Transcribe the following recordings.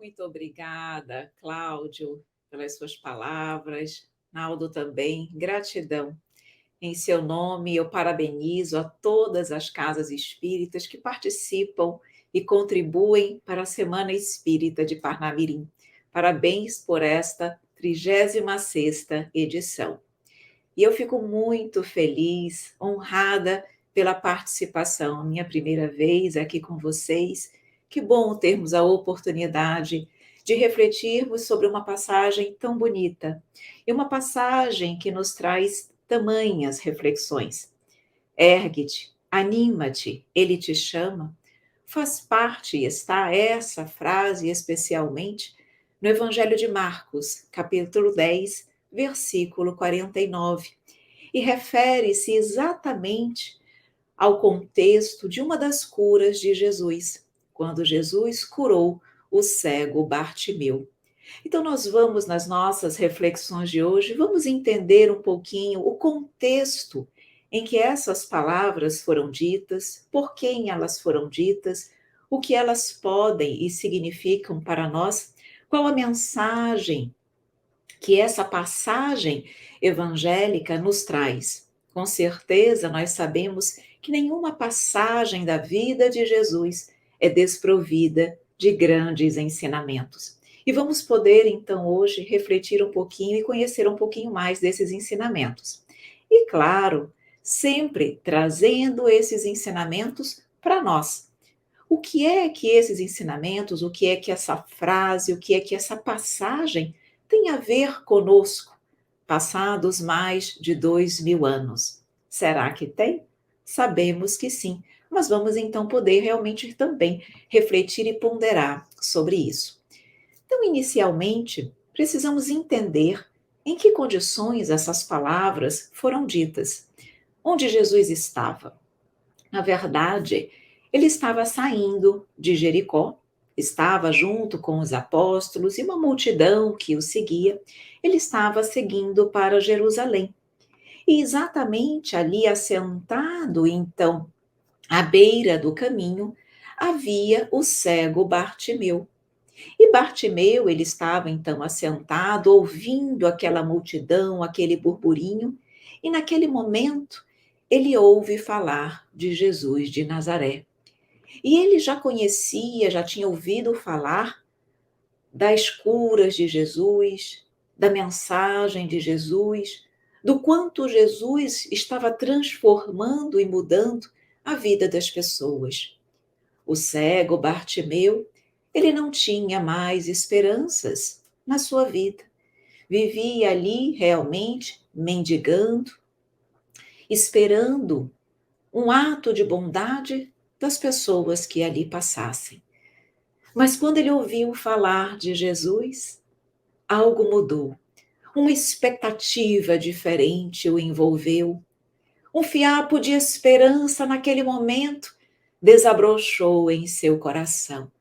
Muito obrigada, Cláudio, pelas suas palavras. Naldo também, gratidão. Em seu nome, eu parabenizo a todas as casas espíritas que participam e contribuem para a Semana Espírita de Parnamirim. Parabéns por esta 36ª edição. E eu fico muito feliz, honrada pela participação, minha primeira vez aqui com vocês. Que bom termos a oportunidade de refletirmos sobre uma passagem tão bonita e uma passagem que nos traz tamanhas reflexões. Ergue-te, anima-te, ele te chama. Faz parte, e está essa frase especialmente no Evangelho de Marcos, capítulo 10, versículo 49, e refere-se exatamente ao contexto de uma das curas de Jesus, quando Jesus curou o cego Bartimeu. Então, nós vamos, nas nossas reflexões de hoje, vamos entender um pouquinho o contexto em que essas palavras foram ditas, por quem elas foram ditas, o que elas podem e significam para nós, qual a mensagem que essa passagem evangélica nos traz. Com certeza, nós sabemos que nenhuma passagem da vida de Jesus é desprovida de grandes ensinamentos. E vamos poder, então, hoje refletir um pouquinho e conhecer um pouquinho mais desses ensinamentos. E, claro, sempre trazendo esses ensinamentos para nós. O que é que esses ensinamentos, o que é que essa frase, o que é que essa passagem tem a ver conosco, passados mais de 2000 anos? Será que tem? Sabemos que sim, mas vamos então poder realmente também refletir e ponderar sobre isso. Então, inicialmente, precisamos entender em que condições essas palavras foram ditas, onde Jesus estava. Na verdade, ele estava saindo de Jericó, estava junto com os apóstolos e uma multidão que o seguia. Ele estava seguindo para Jerusalém. E exatamente ali, assentado, então, à beira do caminho, havia o cego Bartimeu. E Bartimeu, ele estava então assentado, ouvindo aquela multidão, aquele burburinho, e naquele momento ele ouve falar de Jesus de Nazaré. E ele já conhecia, já tinha ouvido falar das curas de Jesus, da mensagem de Jesus, do quanto Jesus estava transformando e mudando a vida das pessoas. O cego Bartimeu, ele não tinha mais esperanças na sua vida. Vivia ali realmente mendigando, esperando um ato de bondade das pessoas que ali passassem. Mas quando ele ouviu falar de Jesus, algo mudou. Uma expectativa diferente o envolveu. Um fiapo de esperança naquele momento desabrochou em seu coração.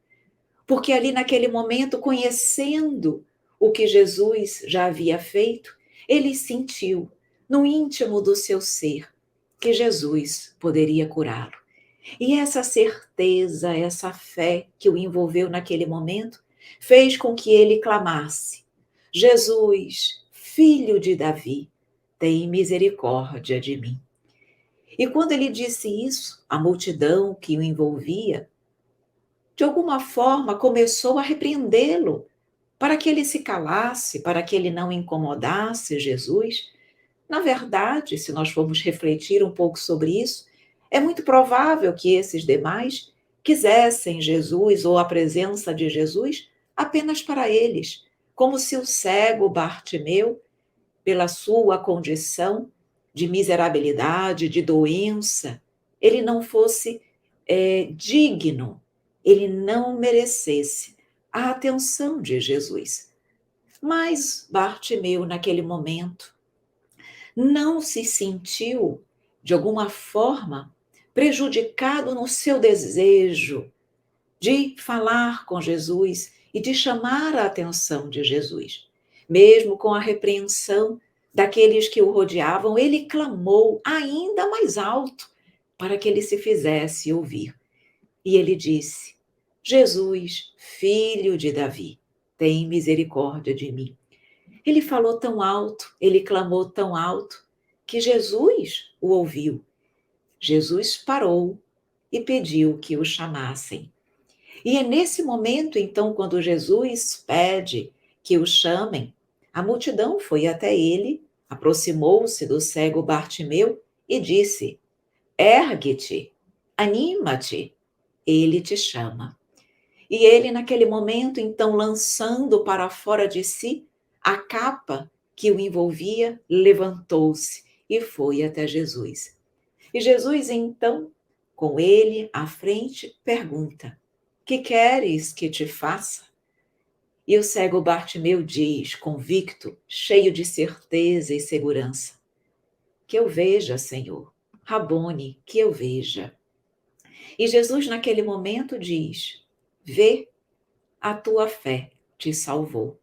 Porque ali naquele momento, conhecendo o que Jesus já havia feito, ele sentiu no íntimo do seu ser que Jesus poderia curá-lo. E essa certeza, essa fé que o envolveu naquele momento, fez com que ele clamasse: Jesus, filho de Davi, tem misericórdia de mim. E quando ele disse isso, a multidão que o envolvia, de alguma forma começou a repreendê-lo, para que ele se calasse, para que ele não incomodasse Jesus. Na verdade, se nós formos refletir um pouco sobre isso, é muito provável que esses demais quisessem Jesus ou a presença de Jesus apenas para eles, como se o cego Bartimeu, pela sua condição de miserabilidade, de doença, ele não fosse digno, ele não merecesse a atenção de Jesus. Mas Bartimeu, naquele momento, não se sentiu, de alguma forma, prejudicado no seu desejo de falar com Jesus e de chamar a atenção de Jesus. Mesmo com a repreensão daqueles que o rodeavam, ele clamou ainda mais alto para que ele se fizesse ouvir. E ele disse: Jesus, filho de Davi, tem misericórdia de mim. Ele falou tão alto, ele clamou tão alto, que Jesus o ouviu. Jesus parou e pediu que o chamassem. E é nesse momento, então, quando Jesus pede que o chamem, a multidão foi até ele, aproximou-se do cego Bartimeu e disse: Ergue-te, anima-te, ele te chama. E ele, naquele momento, então, lançando para fora de si a capa que o envolvia, levantou-se e foi até Jesus. E Jesus, então, com ele à frente, pergunta: Que queres que te faça? E o cego Bartimeu diz, convicto, cheio de certeza e segurança: Que eu veja, Senhor. Rabone, que eu veja. E Jesus, naquele momento, diz: Vê, a tua fé te salvou.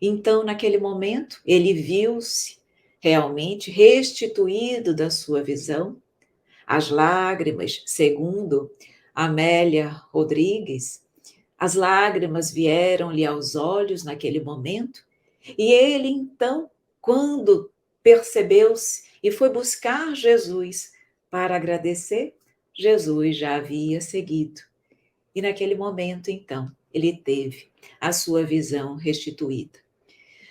Então, naquele momento, ele viu-se realmente restituído da sua visão. As lágrimas, segundo Amélia Rodrigues, as lágrimas vieram-lhe aos olhos naquele momento, e ele então, quando percebeu-se e foi buscar Jesus para agradecer, Jesus já havia seguido. E naquele momento, então, ele teve a sua visão restituída.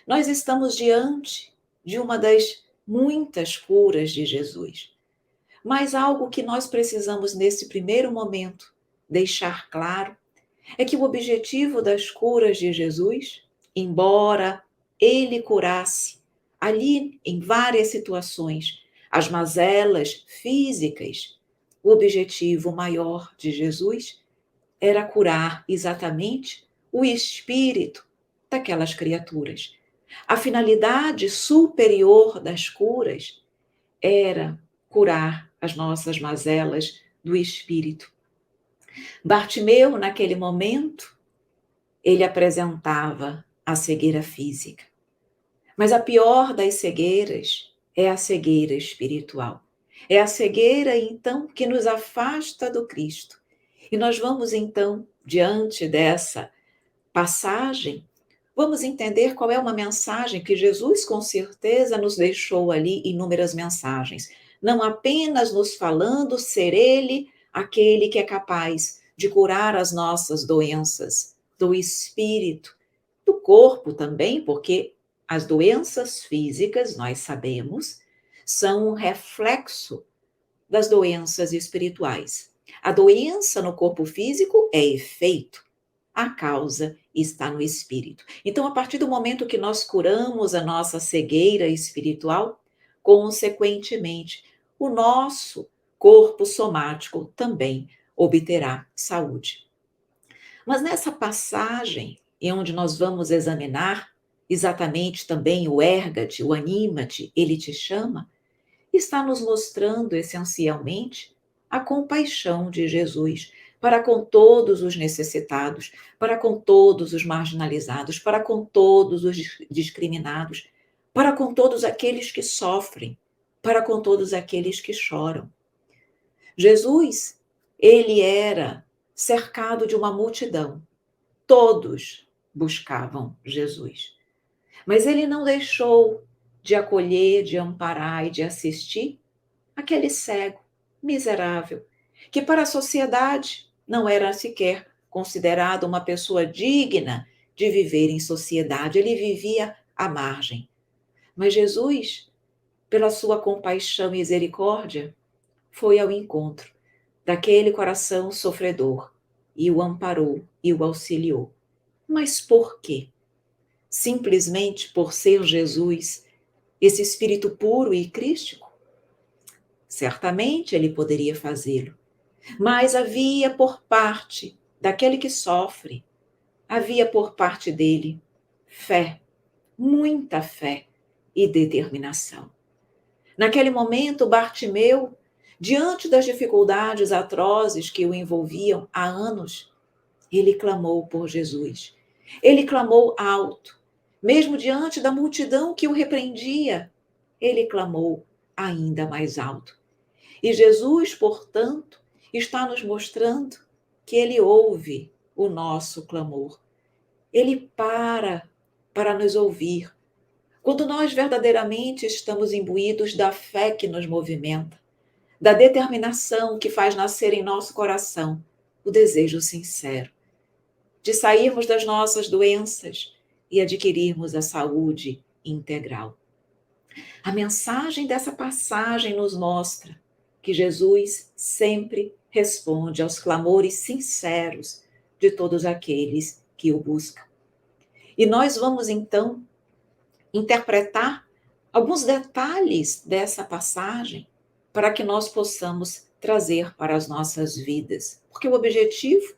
Nós estamos diante de uma das muitas curas de Jesus. Mas algo que nós precisamos, nesse primeiro momento, deixar claro é que o objetivo das curas de Jesus, embora ele curasse ali em várias situações as mazelas físicas, o objetivo maior de Jesus era curar exatamente o espírito daquelas criaturas. A finalidade superior das curas era curar as nossas mazelas do espírito. Bartimeu, naquele momento, ele apresentava a cegueira física. Mas a pior das cegueiras é a cegueira espiritual. É a cegueira, então, que nos afasta do Cristo. E nós vamos, então, diante dessa passagem, vamos entender qual é uma mensagem que Jesus, com certeza, nos deixou ali, inúmeras mensagens. Não apenas nos falando ser Ele aquele que é capaz de curar as nossas doenças do espírito, do corpo também, porque as doenças físicas, nós sabemos, são um reflexo das doenças espirituais. A doença no corpo físico é efeito, a causa está no espírito. Então, a partir do momento que nós curamos a nossa cegueira espiritual, consequentemente, o nosso corpo somático também obterá saúde. Mas nessa passagem, em onde nós vamos examinar exatamente também o erga-te, o anima-te, ele te chama, está nos mostrando essencialmente a compaixão de Jesus para com todos os necessitados, para com todos os marginalizados, para com todos os discriminados, para com todos aqueles que sofrem, para com todos aqueles que choram. Jesus, ele era cercado de uma multidão. Todos buscavam Jesus. Mas ele não deixou de acolher, de amparar e de assistir aquele cego, miserável, que para a sociedade não era sequer considerado uma pessoa digna de viver em sociedade. Ele vivia à margem. Mas Jesus, pela sua compaixão e misericórdia, foi ao encontro daquele coração sofredor e o amparou e o auxiliou. Mas por quê? Simplesmente por ser Jesus, esse espírito puro e crístico? Certamente ele poderia fazê-lo, mas havia por parte daquele que sofre, havia por parte dele fé, muita fé e determinação. Naquele momento, Bartimeu, diante das dificuldades atrozes que o envolviam há anos, ele clamou por Jesus. Ele clamou alto, mesmo diante da multidão que o repreendia, ele clamou ainda mais alto. E Jesus, portanto, está nos mostrando que ele ouve o nosso clamor. Ele para nos ouvir. Quando nós verdadeiramente estamos imbuídos da fé que nos movimenta, da determinação que faz nascer em nosso coração o desejo sincero de sairmos das nossas doenças e adquirirmos a saúde integral. A mensagem dessa passagem nos mostra que Jesus sempre responde aos clamores sinceros de todos aqueles que o buscam. E nós vamos então interpretar alguns detalhes dessa passagem para que nós possamos trazer para as nossas vidas. Porque o objetivo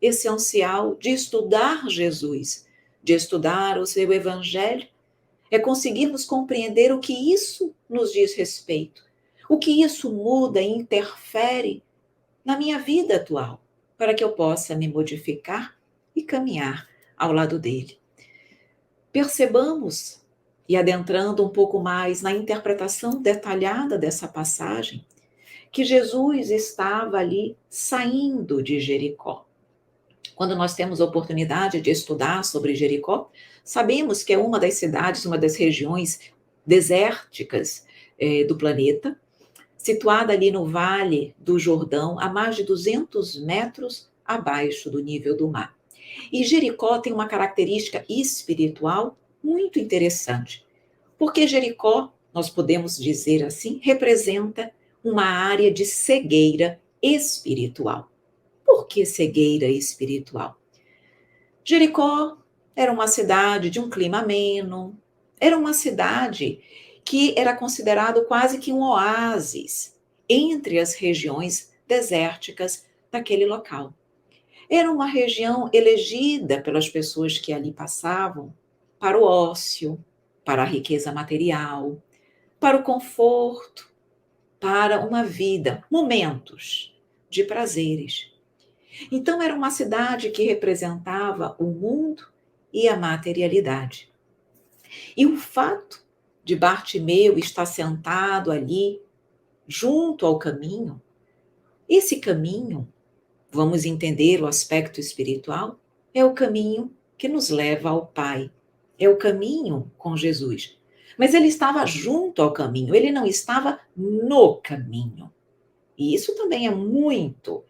essencial de estudar Jesus, de estudar o seu evangelho, é conseguirmos compreender o que isso nos diz respeito, o que isso muda e interfere na minha vida atual, para que eu possa me modificar e caminhar ao lado dele. Percebamos, e adentrando um pouco mais na interpretação detalhada dessa passagem, que Jesus estava ali saindo de Jericó. Quando nós temos a oportunidade de estudar sobre Jericó, sabemos que é uma das cidades, uma das regiões desérticas do planeta, situada ali no Vale do Jordão, a mais de 200 metros abaixo do nível do mar. E Jericó tem uma característica espiritual muito interessante, porque Jericó, nós podemos dizer assim, representa uma área de cegueira espiritual. Por que cegueira espiritual? Jericó era uma cidade de um clima ameno, era uma cidade que era considerado quase que um oásis entre as regiões desérticas daquele local. Era uma região elegida pelas pessoas que ali passavam para o ócio, para a riqueza material, para o conforto, para uma vida, momentos de prazeres. Então, era uma cidade que representava o mundo e a materialidade. E o fato de Bartimeu estar sentado ali, junto ao caminho, esse caminho, vamos entender o aspecto espiritual, é o caminho que nos leva ao Pai, é o caminho com Jesus. Mas ele estava junto ao caminho, ele não estava no caminho. E isso também é muito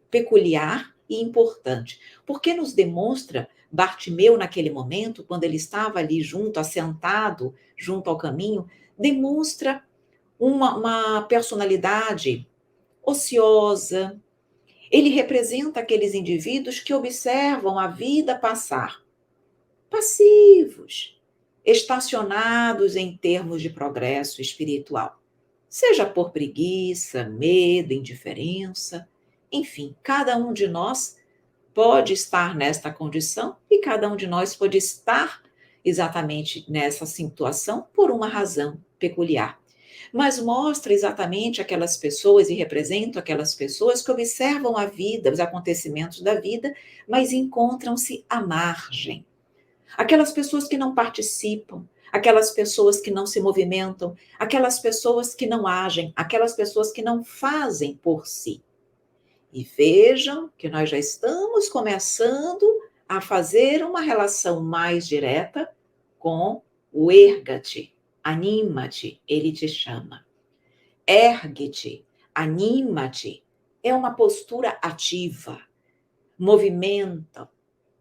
peculiar e importante, porque nos demonstra Bartimeu naquele momento, quando ele estava ali junto, assentado, junto ao caminho, demonstra uma personalidade ociosa. Ele representa aqueles indivíduos que observam a vida passar, passivos, estacionados em termos de progresso espiritual. Seja por preguiça, medo, indiferença, enfim, cada um de nós pode estar nesta condição e cada um de nós pode estar exatamente nessa situação por uma razão peculiar. Mas mostra exatamente aquelas pessoas e representa aquelas pessoas que observam a vida, os acontecimentos da vida, mas encontram-se à margem. Aquelas pessoas que não participam, aquelas pessoas que não se movimentam, aquelas pessoas que não agem, aquelas pessoas que não fazem por si. E vejam que nós já estamos começando a fazer uma relação mais direta com o erga-te, anima-te, ele te chama. Ergue-te, anima-te, é uma postura ativa, movimenta,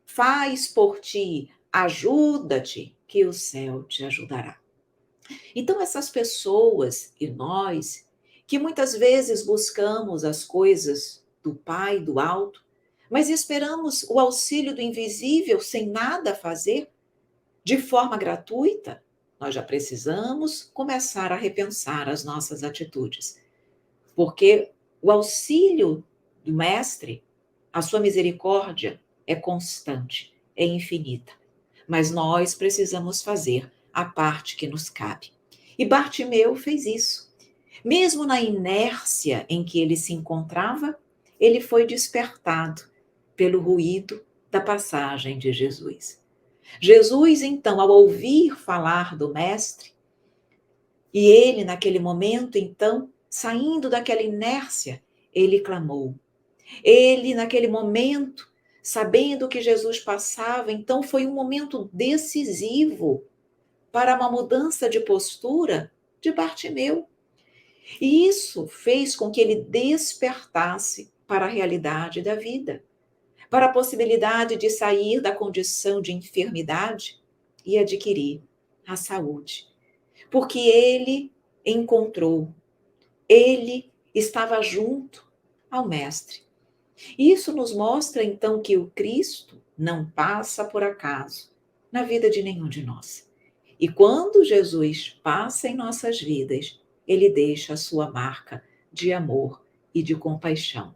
faz por ti, ajuda-te, que o céu te ajudará. Então, essas pessoas e nós, que muitas vezes buscamos as coisas do Pai, do alto, mas esperamos o auxílio do invisível sem nada fazer, de forma gratuita, nós já precisamos começar a repensar as nossas atitudes. Porque o auxílio do Mestre, a sua misericórdia é constante, é infinita. Mas nós precisamos fazer a parte que nos cabe. E Bartimeu fez isso. Mesmo na inércia em que ele se encontrava, ele foi despertado pelo ruído da passagem de Jesus. Jesus, então, ao ouvir falar do Mestre, e ele, naquele momento, então, saindo daquela inércia, ele clamou. Ele, naquele momento, sabendo que Jesus passava, então foi um momento decisivo para uma mudança de postura de Bartimeu. E isso fez com que ele despertasse para a realidade da vida, para a possibilidade de sair da condição de enfermidade e adquirir a saúde. Porque ele estava junto ao Mestre. Isso nos mostra então que o Cristo não passa por acaso na vida de nenhum de nós. E quando Jesus passa em nossas vidas, ele deixa a sua marca de amor e de compaixão.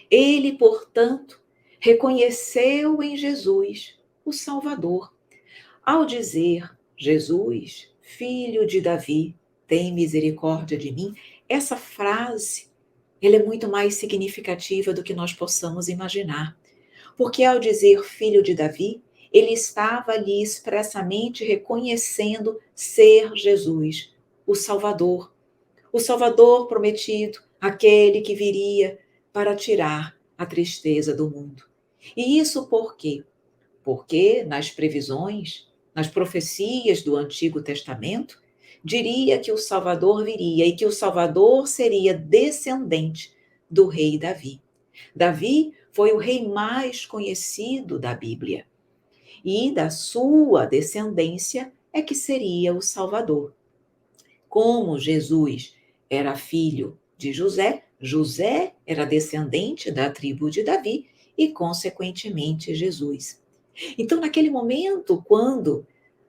Ele, portanto, reconheceu em Jesus o Salvador. Ao dizer, Jesus, filho de Davi, tem misericórdia de mim, essa frase, ela é muito mais significativa do que nós possamos imaginar. Porque ao dizer filho de Davi, ele estava ali expressamente reconhecendo ser Jesus, o Salvador prometido, aquele que viria para tirar a tristeza do mundo. E isso por quê? Porque nas previsões, nas profecias do Antigo Testamento, diria que o Salvador viria e que o Salvador seria descendente do rei Davi. Davi foi o rei mais conhecido da Bíblia e da sua descendência é que seria o Salvador. Como Jesus era filho de José, José era descendente da tribo de Davi e, consequentemente, Jesus. Então, naquele momento, quando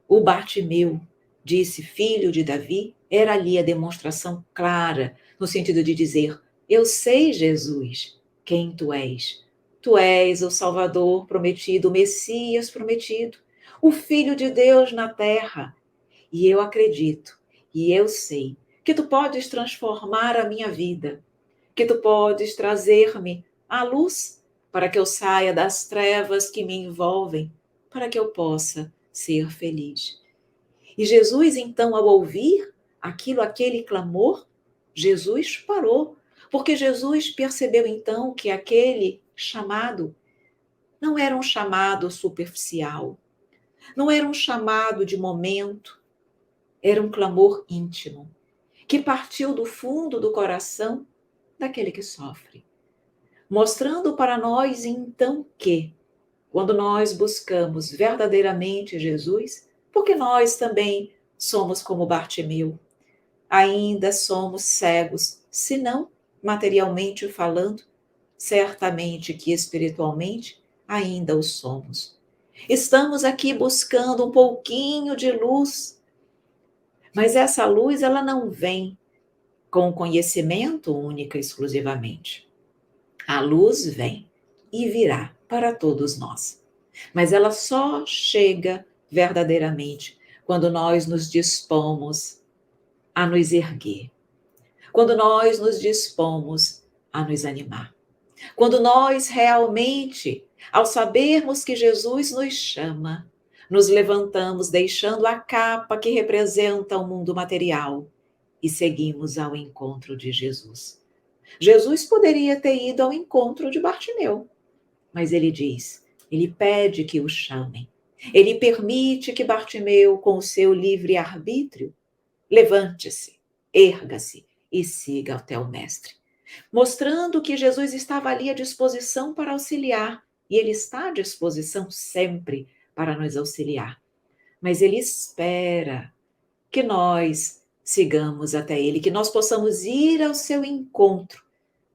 o Bartimeu disse filho de Davi, era ali a demonstração clara, no sentido de dizer: eu sei, Jesus, quem tu és. Tu és o Salvador prometido, o Messias prometido, o Filho de Deus na terra. E eu acredito, e eu sei, que tu podes transformar a minha vida, que tu podes trazer-me à luz, para que eu saia das trevas que me envolvem, para que eu possa ser feliz. E Jesus, então, ao ouvir aquele clamor, Jesus parou, porque Jesus percebeu então que aquele chamado não era um chamado superficial, não era um chamado de momento, era um clamor íntimo, que partiu do fundo do coração daquele que sofre, mostrando para nós então que, quando nós buscamos verdadeiramente Jesus, porque nós também somos como Bartimeu, ainda somos cegos, se não materialmente falando, certamente que espiritualmente ainda o somos. Estamos aqui buscando um pouquinho de luz, mas essa luz ela não vem com conhecimento única e exclusivamente. A luz vem e virá para todos nós, mas ela só chega verdadeiramente quando nós nos dispomos a nos erguer, quando nós nos dispomos a nos animar, quando nós realmente, ao sabermos que Jesus nos chama, nos levantamos deixando a capa que representa o mundo material e seguimos ao encontro de Jesus. Jesus poderia ter ido ao encontro de Bartimeu, mas ele pede que o chamem. Ele permite que Bartimeu, com o seu livre-arbítrio, levante-se, erga-se e siga até o Mestre, mostrando que Jesus estava ali à disposição para auxiliar, e ele está à disposição sempre para nos auxiliar. Mas ele espera que nós sigamos até ele, que nós possamos ir ao seu encontro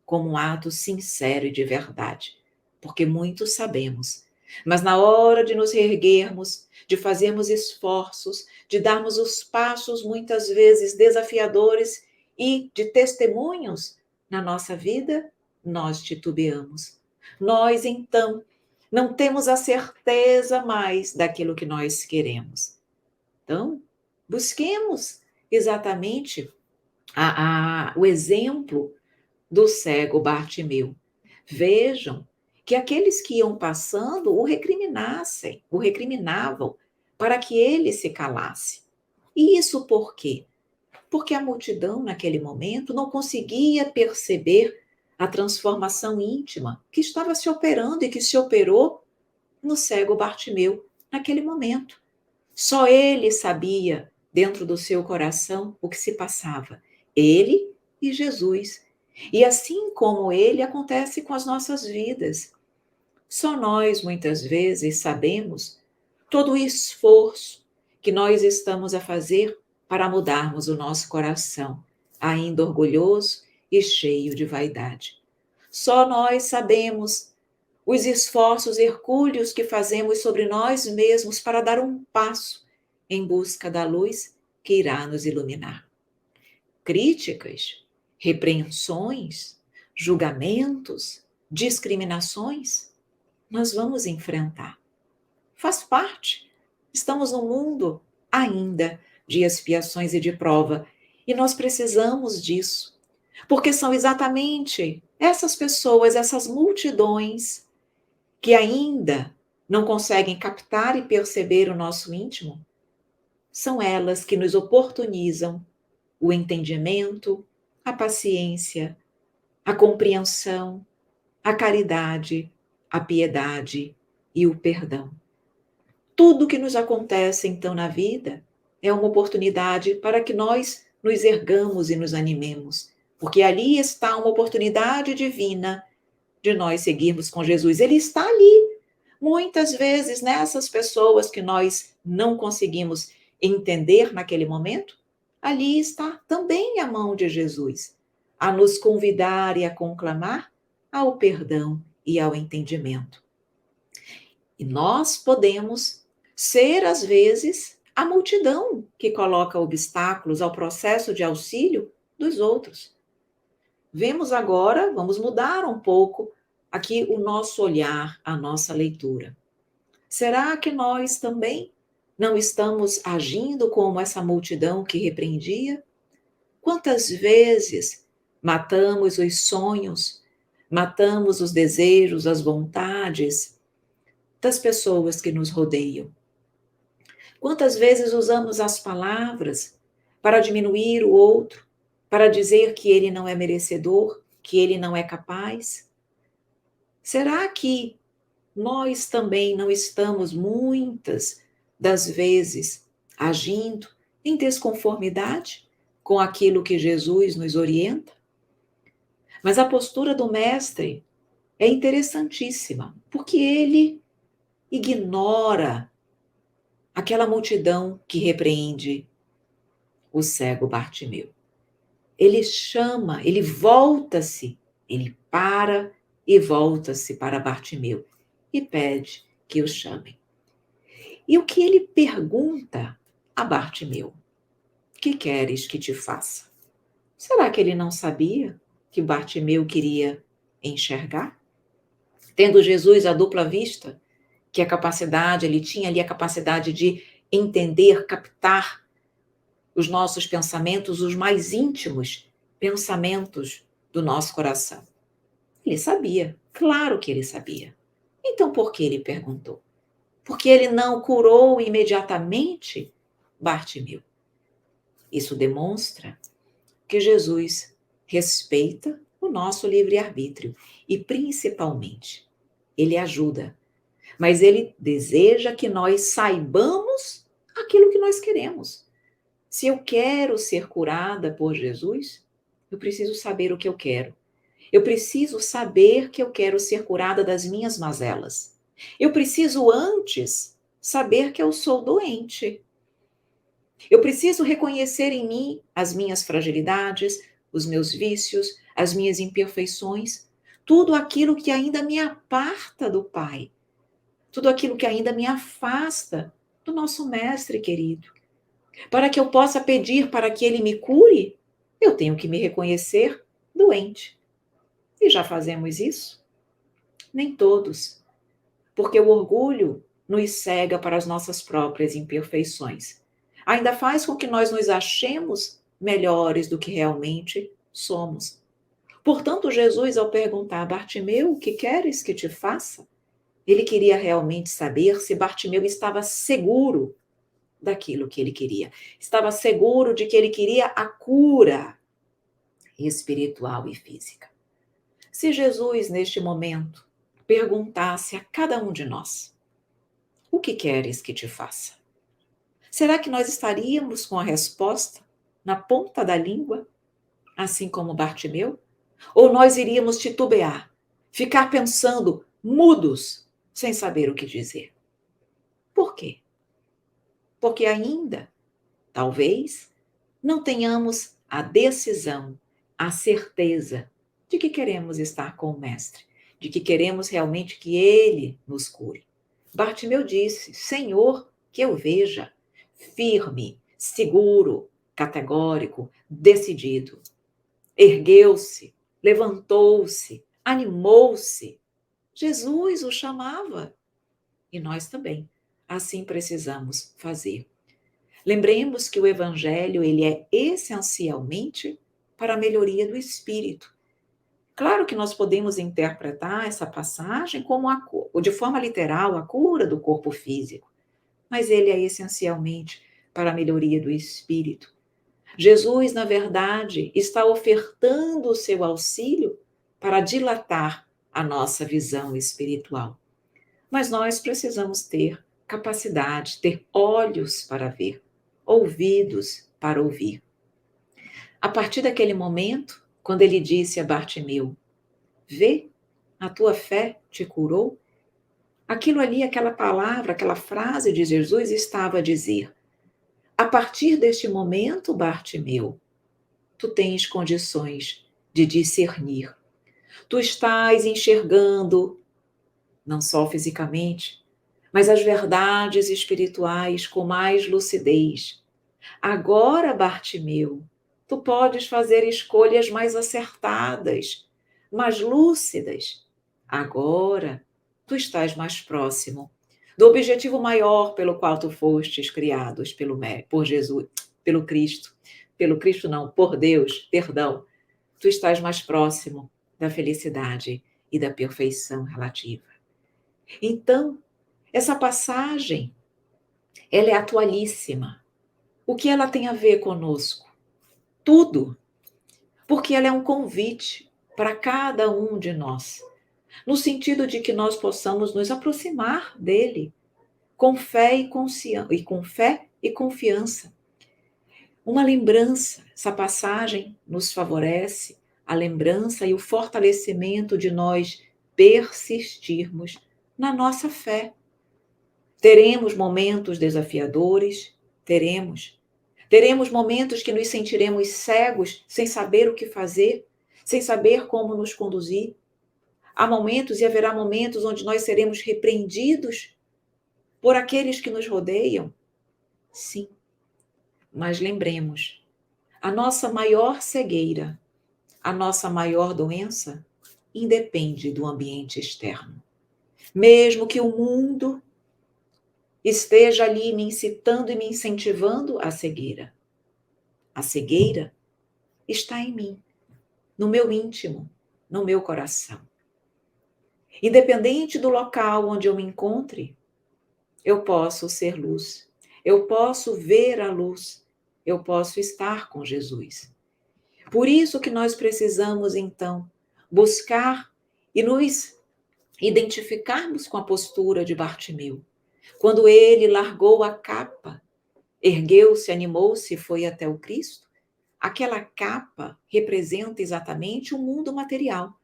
como um ato sincero e de verdade, porque muito sabemos, mas na hora de nos reerguermos, de fazermos esforços, de darmos os passos muitas vezes desafiadores e de testemunhos na nossa vida, nós titubeamos. Nós, então, não temos a certeza mais daquilo que nós queremos. Então, busquemos exatamente o exemplo do cego Bartimeu. Vejam que aqueles que iam passando o recriminavam para que ele se calasse. E isso por quê? Porque a multidão naquele momento não conseguia perceber a transformação íntima que estava se operando e que se operou no cego Bartimeu naquele momento. Só ele sabia, dentro do seu coração, o que se passava. Ele e Jesus. E assim como ele, acontece com as nossas vidas. Só nós, muitas vezes, sabemos todo o esforço que nós estamos a fazer para mudarmos o nosso coração, ainda orgulhoso e cheio de vaidade. Só nós sabemos os esforços hercúleos que fazemos sobre nós mesmos para dar um passo em busca da luz que irá nos iluminar. Críticas, repreensões, julgamentos, discriminações, nós vamos enfrentar. Faz parte. Estamos num mundo ainda de expiações e de prova, e nós precisamos disso, porque são exatamente essas pessoas, essas multidões que ainda não conseguem captar e perceber o nosso íntimo, são elas que nos oportunizam o entendimento, a paciência, a compreensão, a caridade, a piedade e o perdão. Tudo que nos acontece, então, na vida é uma oportunidade para que nós nos ergamos e nos animemos, porque ali está uma oportunidade divina de nós seguirmos com Jesus. Ele está ali. Muitas vezes, nessas pessoas que nós não conseguimos entender naquele momento, ali está também a mão de Jesus, a nos convidar e a conclamar ao perdão e ao entendimento. E nós podemos ser, às vezes, a multidão que coloca obstáculos ao processo de auxílio dos outros. Vemos agora, vamos mudar um pouco aqui o nosso olhar, a nossa leitura. Será que nós também não estamos agindo como essa multidão que repreendia? Quantas vezes matamos os sonhos, matamos os desejos, as vontades das pessoas que nos rodeiam? Quantas vezes usamos as palavras para diminuir o outro, para dizer que ele não é merecedor, que ele não é capaz? Será que nós também não estamos, muitas das vezes, agindo em desconformidade com aquilo que Jesus nos orienta? Mas a postura do Mestre é interessantíssima, porque ele ignora aquela multidão que repreende o cego Bartimeu. Ele chama, ele volta-se, ele para e volta-se para Bartimeu e pede que o chamem. E o que ele pergunta a Bartimeu? Que queres que te faça? Será que ele não sabia que Bartimeu queria enxergar? Tendo Jesus a dupla vista, que a capacidade, ele tinha ali a capacidade de entender, captar os nossos pensamentos, os mais íntimos pensamentos do nosso coração. Ele sabia, claro que ele sabia. Então por que ele perguntou? Porque ele não curou imediatamente Bartimeu. Isso demonstra que Jesus respeita o nosso livre-arbítrio e, principalmente, ele ajuda, mas ele deseja que nós saibamos aquilo que nós queremos. Se eu quero ser curada por Jesus, eu preciso saber o que eu quero. Eu preciso saber que eu quero ser curada das minhas mazelas. Eu preciso antes saber que eu sou doente. Eu preciso reconhecer em mim as minhas fragilidades, os meus vícios, as minhas imperfeições, tudo aquilo que ainda me aparta do Pai, tudo aquilo que ainda me afasta do nosso Mestre querido. Para que eu possa pedir para que Ele me cure, eu tenho que me reconhecer doente. E já fazemos isso? Nem todos, porque o orgulho nos cega para as nossas próprias imperfeições. Ainda faz com que nós nos achemos melhores do que realmente somos. Portanto, Jesus, ao perguntar a Bartimeu, o que queres que te faça? Ele queria realmente saber se Bartimeu estava seguro daquilo que ele queria. Estava seguro de que ele queria a cura espiritual e física. Se Jesus, neste momento, perguntasse a cada um de nós: o que queres que te faça? Será que nós estaríamos com a resposta na ponta da língua, assim como Bartimeu? Ou nós iríamos titubear, ficar pensando, mudos, sem saber o que dizer? Por quê? Porque ainda, talvez, não tenhamos a decisão, a certeza de que queremos estar com o Mestre, de que queremos realmente que Ele nos cure. Bartimeu disse: Senhor, que eu veja, firme, seguro, categórico, decidido. Ergueu-se, levantou-se, animou-se. Jesus o chamava e nós também. Assim precisamos fazer. Lembremos que o evangelho ele é essencialmente para a melhoria do espírito. Claro que nós podemos interpretar essa passagem como de forma literal, a cura do corpo físico, mas ele é essencialmente para a melhoria do espírito. Jesus, na verdade, está ofertando o seu auxílio para dilatar a nossa visão espiritual. Mas nós precisamos ter capacidade, ter olhos para ver, ouvidos para ouvir. A partir daquele momento, quando ele disse a Bartimeu: Vê, a tua fé te curou. Aquilo ali, aquela palavra, aquela frase de Jesus estava a dizer: a partir deste momento, Bartimeu, tu tens condições de discernir. Tu estás enxergando, não só fisicamente, mas as verdades espirituais com mais lucidez. Agora, Bartimeu, tu podes fazer escolhas mais acertadas, mais lúcidas. Agora, tu estás mais próximo do objetivo maior pelo qual tu fostes criados por Jesus, pelo Cristo não, por Deus, perdão. Tu estás mais próximo da felicidade e da perfeição relativa. Então, essa passagem, ela é atualíssima. O que ela tem a ver conosco? Tudo, porque ela é um convite para cada um de nós, no sentido de que nós possamos nos aproximar dele com fé e confiança. Uma lembrança, essa passagem nos favorece a lembrança e o fortalecimento de nós persistirmos na nossa fé. Teremos momentos desafiadores, teremos. Teremos momentos que nos sentiremos cegos, sem saber o que fazer, sem saber como nos conduzir. Há momentos e haverá momentos onde nós seremos repreendidos por aqueles que nos rodeiam. Sim, mas lembremos, a nossa maior cegueira, a nossa maior doença, independe do ambiente externo. Mesmo que o mundo esteja ali me incitando e me incentivando à cegueira. A cegueira está em mim, no meu íntimo, no meu coração. Independente do local onde eu me encontre, eu posso ser luz, eu posso ver a luz, eu posso estar com Jesus. Por isso que nós precisamos, então, buscar e nos identificarmos com a postura de Bartimeu. Quando ele largou a capa, ergueu-se, animou-se e foi até o Cristo, aquela capa representa exatamente o mundo material.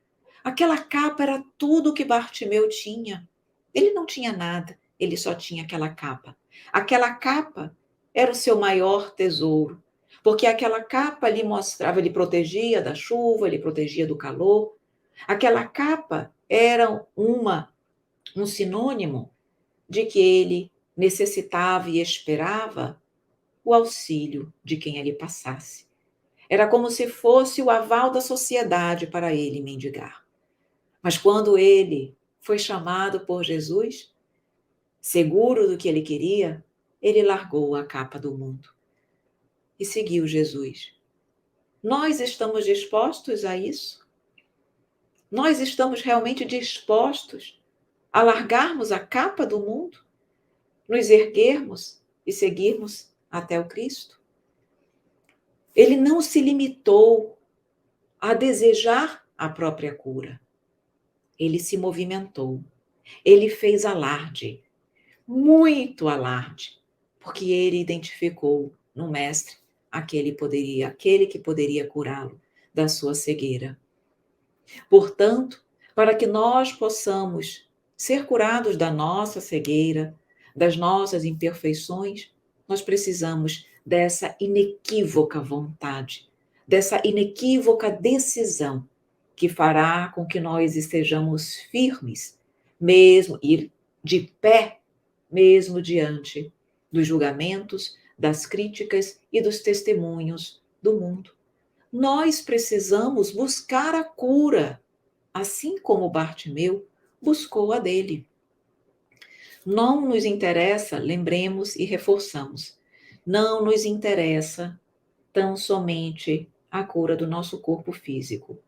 Aquela capa era tudo que Bartimeu tinha. Ele não tinha nada, ele só tinha aquela capa. Aquela capa era o seu maior tesouro, porque aquela capa lhe mostrava, lhe protegia da chuva, lhe protegia do calor. Aquela capa era um sinônimo de que ele necessitava e esperava o auxílio de quem ali passasse. Era como se fosse o aval da sociedade para ele mendigar. Mas quando ele foi chamado por Jesus, seguro do que ele queria, ele largou a capa do mundo e seguiu Jesus. Nós estamos dispostos a isso? Nós estamos realmente dispostos a largarmos a capa do mundo, nos erguermos e seguirmos até o Cristo? Ele não se limitou a desejar a própria cura. Ele se movimentou, ele fez alarde, muito alarde, porque ele identificou no mestre aquele que poderia curá-lo da sua cegueira. Portanto, para que nós possamos ser curados da nossa cegueira, das nossas imperfeições, nós precisamos dessa inequívoca vontade, dessa inequívoca decisão que fará com que nós estejamos firmes, mesmo e de pé, mesmo diante dos julgamentos, das críticas e dos testemunhos do mundo. Nós precisamos buscar a cura, assim como Bartimeu buscou a dele. Não nos interessa, lembremos e reforçamos, não nos interessa tão somente a cura do nosso corpo físico.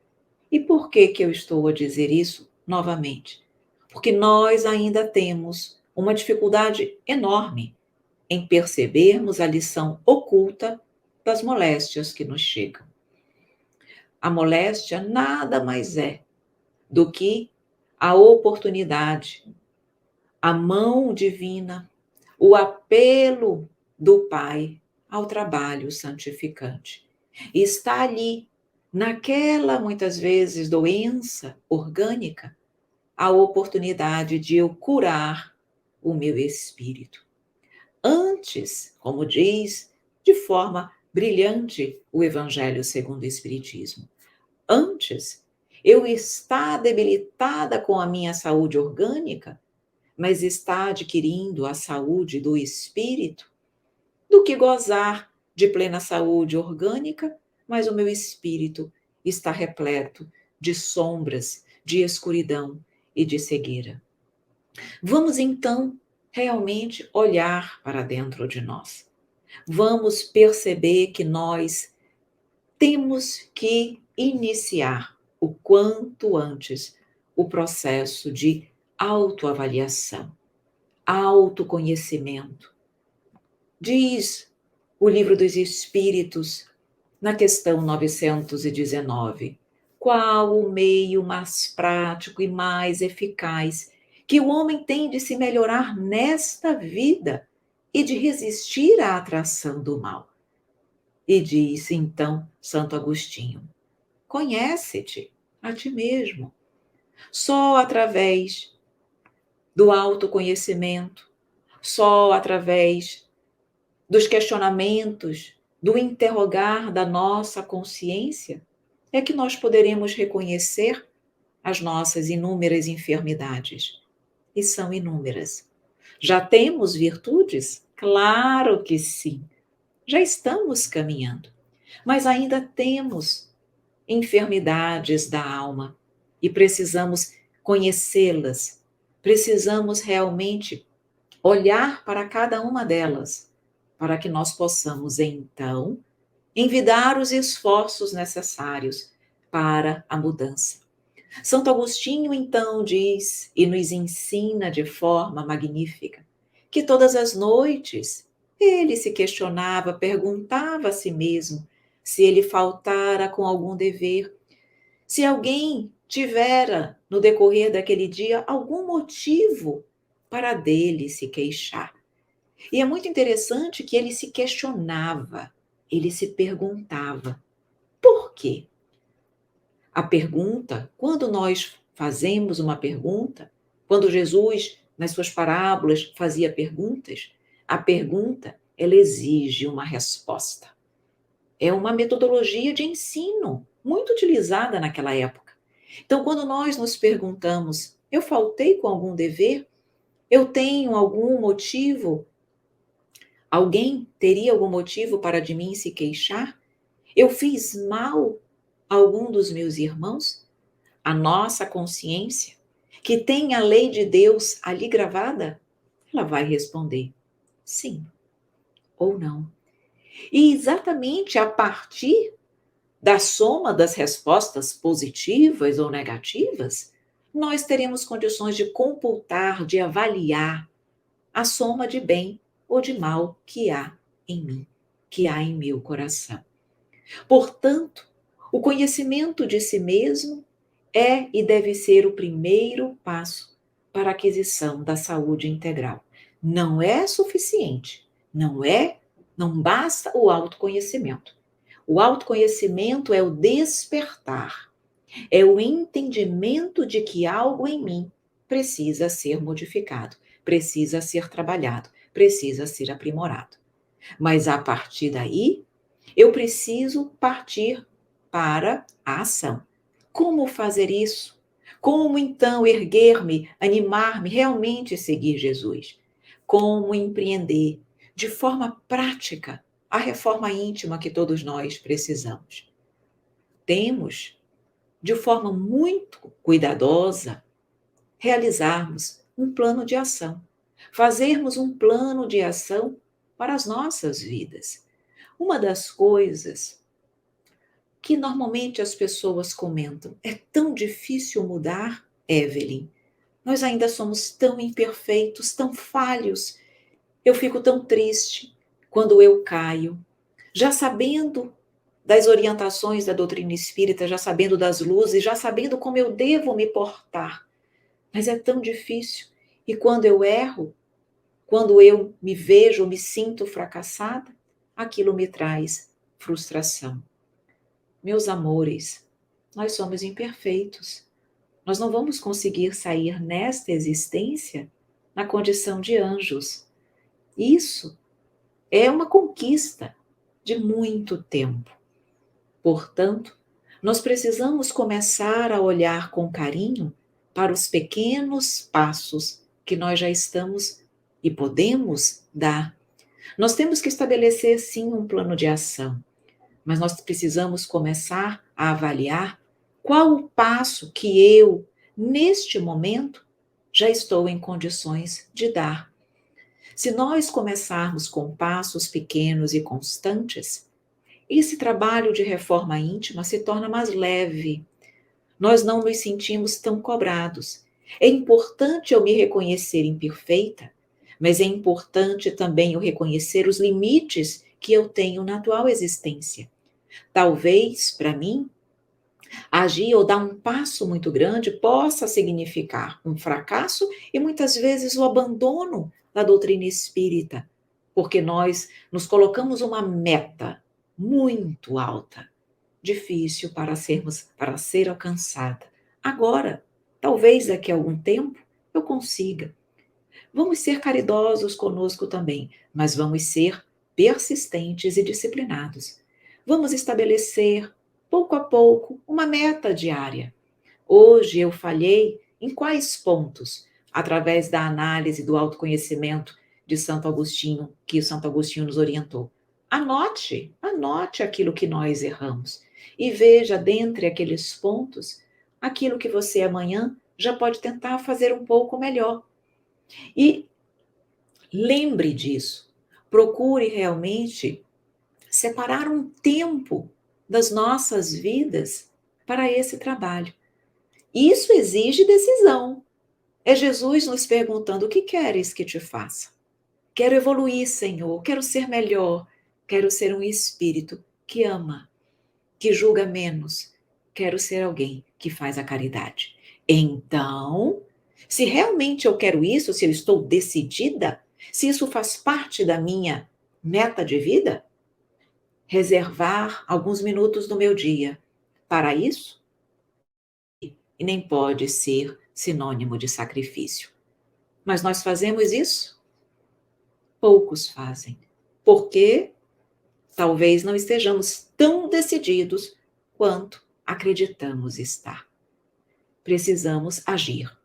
E por que eu estou a dizer isso novamente? Porque nós ainda temos uma dificuldade enorme em percebermos a lição oculta das moléstias que nos chegam. A moléstia nada mais é do que a oportunidade, a mão divina, o apelo do Pai ao trabalho santificante. E está ali, naquela, muitas vezes, doença orgânica, a oportunidade de eu curar o meu espírito. Antes, como diz de forma brilhante o Evangelho segundo o Espiritismo, antes eu estar debilitada com a minha saúde orgânica, mas está adquirindo a saúde do espírito, do que gozar de plena saúde orgânica, mas o meu espírito está repleto de sombras, de escuridão e de cegueira. Vamos então realmente olhar para dentro de nós. Vamos perceber que nós temos que iniciar o quanto antes o processo de autoavaliação, autoconhecimento. Diz o Livro dos Espíritos, na questão 919, qual o meio mais prático e mais eficaz que o homem tem de se melhorar nesta vida e de resistir à atração do mal? E disse então Santo Agostinho: conhece-te a ti mesmo. Só através do autoconhecimento, só através dos questionamentos, do interrogar da nossa consciência, é que nós poderemos reconhecer as nossas inúmeras enfermidades. E são inúmeras. Já temos virtudes? Claro que sim. Já estamos caminhando. Mas ainda temos enfermidades da alma e precisamos conhecê-las. Precisamos realmente olhar para cada uma delas, para que nós possamos, então, envidar os esforços necessários para a mudança. Santo Agostinho, então, diz e nos ensina de forma magnífica que todas as noites ele se questionava, perguntava a si mesmo se ele faltara com algum dever, se alguém tivera, no decorrer daquele dia, algum motivo para dele se queixar. E é muito interessante que ele se questionava, ele se perguntava, por quê? A pergunta, quando nós fazemos uma pergunta, quando Jesus, nas suas parábolas, fazia perguntas, a pergunta, ela exige uma resposta. É uma metodologia de ensino muito utilizada naquela época. Então, quando nós nos perguntamos, eu faltei com algum dever? Eu tenho algum motivo? Alguém teria algum motivo para de mim se queixar? Eu fiz mal a algum dos meus irmãos? A nossa consciência, que tem a lei de Deus ali gravada, ela vai responder sim ou não. E exatamente a partir da soma das respostas positivas ou negativas, nós teremos condições de computar, de avaliar a soma de bem ou de mal que há em mim, que há em meu coração. Portanto, o conhecimento de si mesmo é e deve ser o primeiro passo para a aquisição da saúde integral. Não é suficiente, não basta o autoconhecimento. O autoconhecimento é o despertar, é o entendimento de que algo em mim precisa ser modificado, precisa ser trabalhado, precisa ser aprimorado. Mas a partir daí, eu preciso partir para a ação. Como fazer isso? Como então erguer-me, animar-me, realmente seguir Jesus? Como empreender de forma prática a reforma íntima que todos nós precisamos? Temos, de forma muito cuidadosa, realizarmos um plano de ação, fazermos um plano de ação para as nossas vidas. Uma das coisas que normalmente as pessoas comentam, é tão difícil mudar, Evelyn. Nós ainda somos tão imperfeitos, tão falhos. Eu fico tão triste quando eu caio, já sabendo das orientações da doutrina espírita, já sabendo das luzes, já sabendo como eu devo me portar. Mas é tão difícil. E quando eu erro, quando eu me vejo, me sinto fracassada, aquilo me traz frustração. Meus amores, nós somos imperfeitos. Nós não vamos conseguir sair nesta existência na condição de anjos. Isso é uma conquista de muito tempo. Portanto, nós precisamos começar a olhar com carinho para os pequenos passos que nós já estamos e podemos dar. Nós temos que estabelecer, sim, um plano de ação, mas nós precisamos começar a avaliar qual o passo que eu, neste momento, já estou em condições de dar. Se nós começarmos com passos pequenos e constantes, esse trabalho de reforma íntima se torna mais leve. Nós não nos sentimos tão cobrados. É importante eu me reconhecer imperfeita, mas é importante também eu reconhecer os limites que eu tenho na atual existência. Talvez, para mim, agir ou dar um passo muito grande possa significar um fracasso e muitas vezes o abandono da doutrina espírita, porque nós nos colocamos uma meta muito alta, difícil para ser alcançada. Agora, talvez daqui a algum tempo eu consiga. Vamos ser caridosos conosco também, mas vamos ser persistentes e disciplinados. Vamos estabelecer, pouco a pouco, uma meta diária. Hoje eu falhei em quais pontos? Através da análise do autoconhecimento de Santo Agostinho, que o Santo Agostinho nos orientou. Anote aquilo que nós erramos e veja dentre aqueles pontos aquilo que você amanhã já pode tentar fazer um pouco melhor. E lembre disso. Procure realmente separar um tempo das nossas vidas para esse trabalho. Isso exige decisão. É Jesus nos perguntando: o que queres que te faça? Quero evoluir, Senhor, quero ser melhor, quero ser um espírito que ama, que julga menos, quero ser alguém que faz a caridade. Então, se realmente eu quero isso, se eu estou decidida, se isso faz parte da minha meta de vida, reservar alguns minutos do meu dia para isso, e nem pode ser sinônimo de sacrifício. Mas nós fazemos isso? Poucos fazem. Porque talvez não estejamos tão decididos quanto acreditamos estar. Precisamos agir.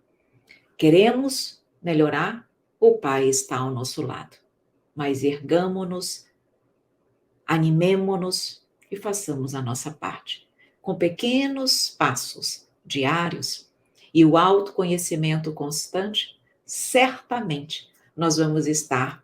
Queremos melhorar? O Pai está ao nosso lado. Mas ergamo-nos, animemo-nos e façamos a nossa parte. Com pequenos passos diários e o autoconhecimento constante, certamente nós vamos estar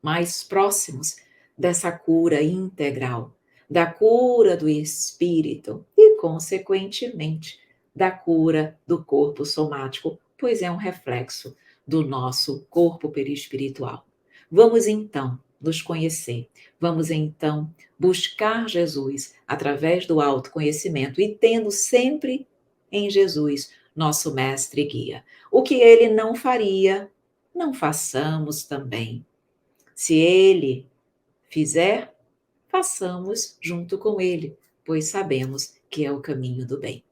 mais próximos dessa cura integral, da cura do espírito e, consequentemente, da cura do corpo somático, pois é um reflexo do nosso corpo perispiritual. Vamos então nos conhecer, vamos então buscar Jesus através do autoconhecimento e tendo sempre em Jesus, nosso mestre e guia. O que ele não faria, não façamos também. Se ele fizer, façamos junto com ele, pois sabemos que é o caminho do bem.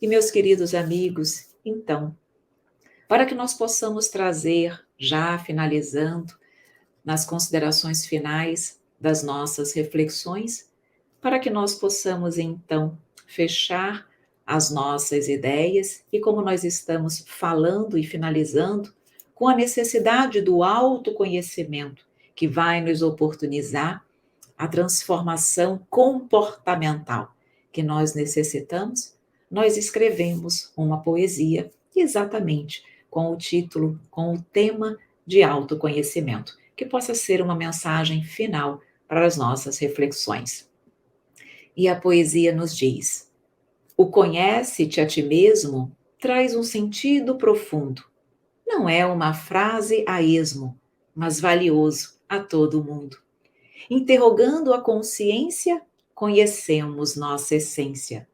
E meus queridos amigos, então, para que nós possamos trazer, já finalizando, nas considerações finais das nossas reflexões, para que nós possamos então fechar as nossas ideias e como nós estamos falando e finalizando com a necessidade do autoconhecimento que vai nos oportunizar a transformação comportamental que nós necessitamos, nós escrevemos uma poesia exatamente com o título, com o tema de autoconhecimento, que possa ser uma mensagem final para as nossas reflexões. E a poesia nos diz: o conhece-te a ti mesmo traz um sentido profundo. Não é uma frase a esmo, mas valioso a todo mundo. Interrogando a consciência, conhecemos nossa essência.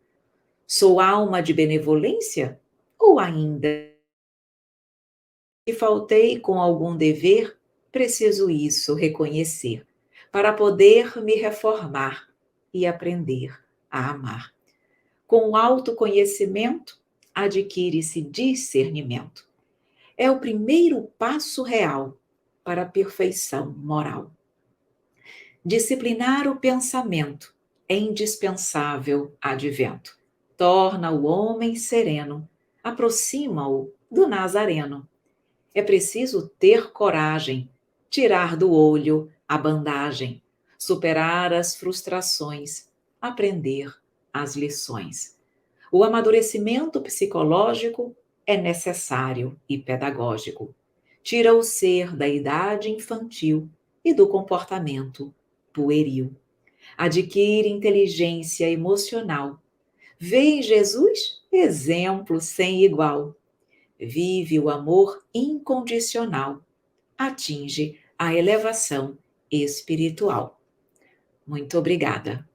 Sou alma de benevolência? Ou ainda que faltei com algum dever, preciso isso reconhecer, para poder me reformar e aprender a amar. Com o autoconhecimento, adquire-se discernimento. É o primeiro passo real para a perfeição moral. Disciplinar o pensamento é indispensável advento. Torna o homem sereno, aproxima-o do Nazareno. É preciso ter coragem, tirar do olho a bandagem, superar as frustrações, aprender as lições. O amadurecimento psicológico é necessário e pedagógico. Tira o ser da idade infantil e do comportamento pueril. Adquire inteligência emocional. Vê em Jesus exemplo sem igual. Vive o amor incondicional. Atinge a elevação espiritual. Muito obrigada.